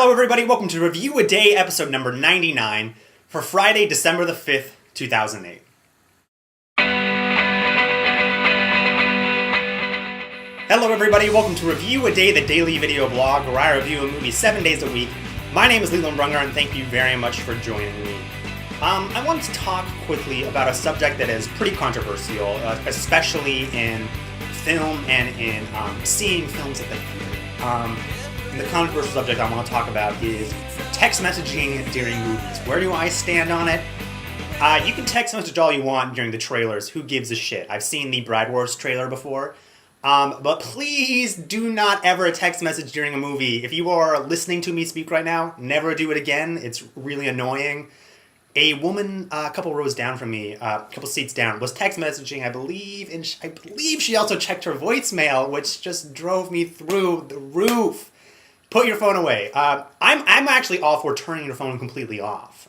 Hello, everybody. Welcome to Review a Day, episode number 99 for Friday, December the 5th, 2008. Hello, everybody. Welcome to Review a Day, the daily video blog where I review a movie 7 days a week. My name is Leland Brungar, and thank you very much for joining me. I want to talk quickly about a subject that is pretty controversial, especially in film and in seeing films at the theater. The controversial subject I want to talk about is text messaging during movies. Where do I stand on it? You can text message all you want during the trailers. Who gives a shit? I've seen the Bride Wars trailer before. But please do not ever text message during a movie. If you are listening to me speak right now, never do it again. It's really annoying. A woman a couple rows down from me, a couple seats down, was text messaging, I believe, and I believe she also checked her voicemail, which just drove me through the roof. Put your phone away. I'm actually all for turning your phone completely off.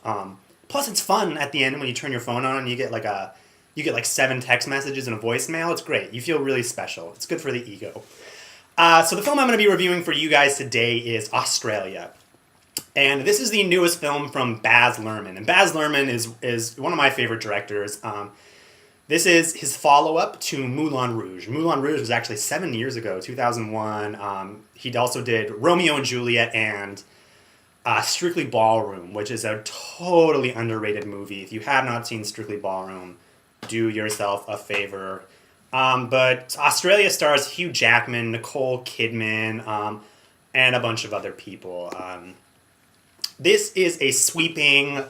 Plus, it's fun at the end when you turn your phone on and you get like 7 text messages and a voicemail. It's great. You feel really special. It's good for the ego. So the film I'm going to be reviewing for you guys today is Australia. And this is the newest film from Baz Luhrmann. And Baz Luhrmann is one of my favorite directors. This is his follow-up to Moulin Rouge. Moulin Rouge was actually 7 years ago, 2001. He also did Romeo and Juliet and Strictly Ballroom, which is a totally underrated movie. If you have not seen Strictly Ballroom, do yourself a favor. But Australia stars Hugh Jackman, Nicole Kidman, and a bunch of other people. This is a sweeping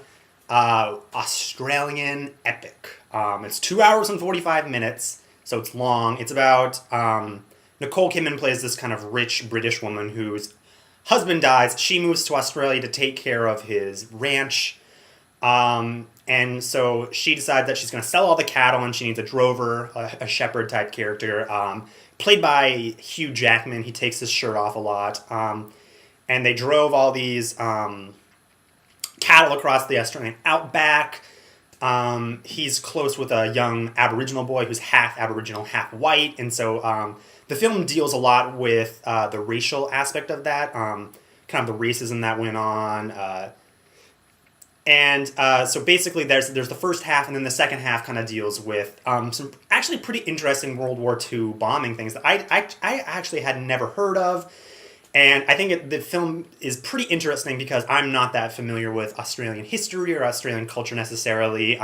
Australian epic. It's 2 hours and 45 minutes, so it's long. It's about Nicole Kidman plays this kind of rich British woman whose husband dies. She moves to Australia to take care of his ranch. And so she decides that she's going to sell all the cattle and she needs a drover, a shepherd type character, played by Hugh Jackman. He takes his shirt off a lot. And they drove all these cattle across the Australian outback. He's close with a young Aboriginal boy who's half Aboriginal, half white. And so the film deals a lot with the racial aspect of that, kind of the racism that went on. So basically there's the first half, and then the second half kind of deals with some actually pretty interesting World War II bombing things that I actually had never heard of. And I think the film is pretty interesting because I'm not that familiar with Australian history or Australian culture necessarily.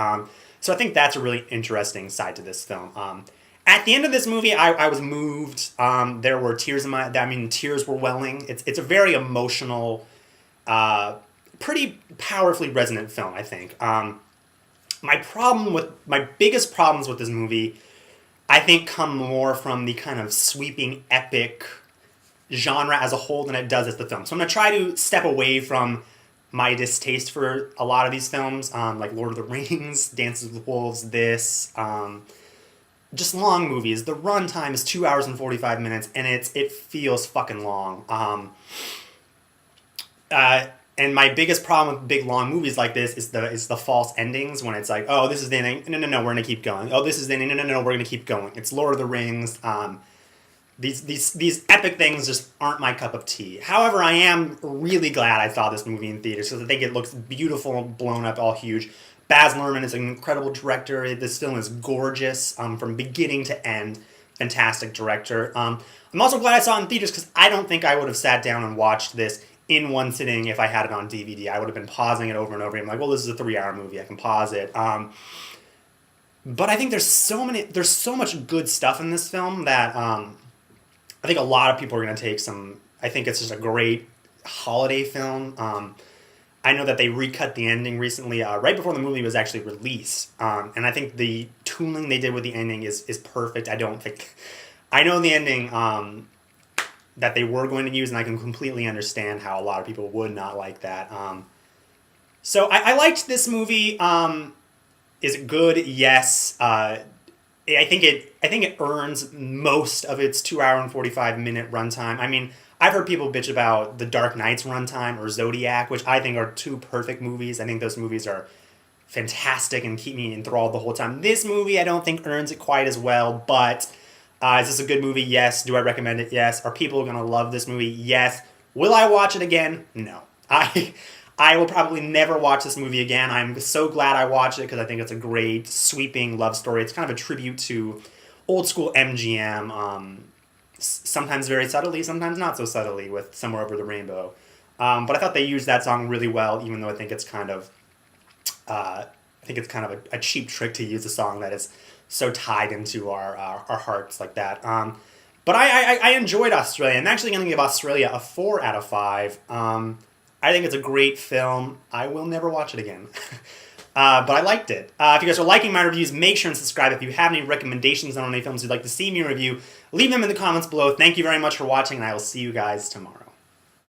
So I think that's a really interesting side to this film. At the end of this movie, I was moved. There were tears tears were welling. It's a very emotional, pretty powerfully resonant film, I think. My biggest problems with this movie, I think, come more from the kind of sweeping epic genre as a whole than it does as the film. So I'm going to try to step away from my distaste for a lot of these films, like Lord of the Rings, Dances with Wolves, just long movies. The runtime is 2 hours and 45 minutes, and it feels fucking long. And my biggest problem with big long movies like this is the false endings when it's like, oh, this is the ending. No, we're going to keep going. Oh, this is the ending. No, we're going to keep going. It's Lord of the Rings. These epic things just aren't my cup of tea. However, I am really glad I saw this movie in theaters because I think it looks beautiful, blown up, all huge. Baz Luhrmann is an incredible director. This film is gorgeous from beginning to end. Fantastic director. I'm also glad I saw it in theaters because I don't think I would have sat down and watched this in one sitting if I had it on DVD. I would have been pausing it over and over. I'm like, well, this is a 3-hour movie. I can pause it. But I think there's so much good stuff in this film that I think a lot of people are going to take some. I think it's just a great holiday film. I know that they recut the ending recently, right before the movie was actually released. And I think the tooling they did with the ending is perfect. I know the ending that they were going to use, and I can completely understand how a lot of people would not like that. So I liked this movie. Is it good? Yes. I think it earns most of its 2 hour and 45 minute runtime. I mean, I've heard people bitch about The Dark Knight's runtime or Zodiac, which I think are two perfect movies. I think those movies are fantastic and keep me enthralled the whole time. This movie, I don't think earns it quite as well, but is this a good movie? Yes. Do I recommend it? Yes. Are people going to love this movie? Yes. Will I watch it again? No. I will probably never watch this movie again. I'm so glad I watched it because I think it's a great, sweeping love story. It's kind of a tribute to old school MGM, sometimes very subtly, sometimes not so subtly with Somewhere Over the Rainbow. But I thought they used that song really well, even though I think it's kind of a cheap trick to use a song that is so tied into our hearts like that. But I enjoyed Australia. I'm actually going to give Australia a 4 out of 5. I think it's a great film. I will never watch it again. But I liked it. If you guys are liking my reviews, make sure and subscribe. If you have any recommendations on any films you'd like to see me review, leave them in the comments below. Thank you very much for watching, and I will see you guys tomorrow.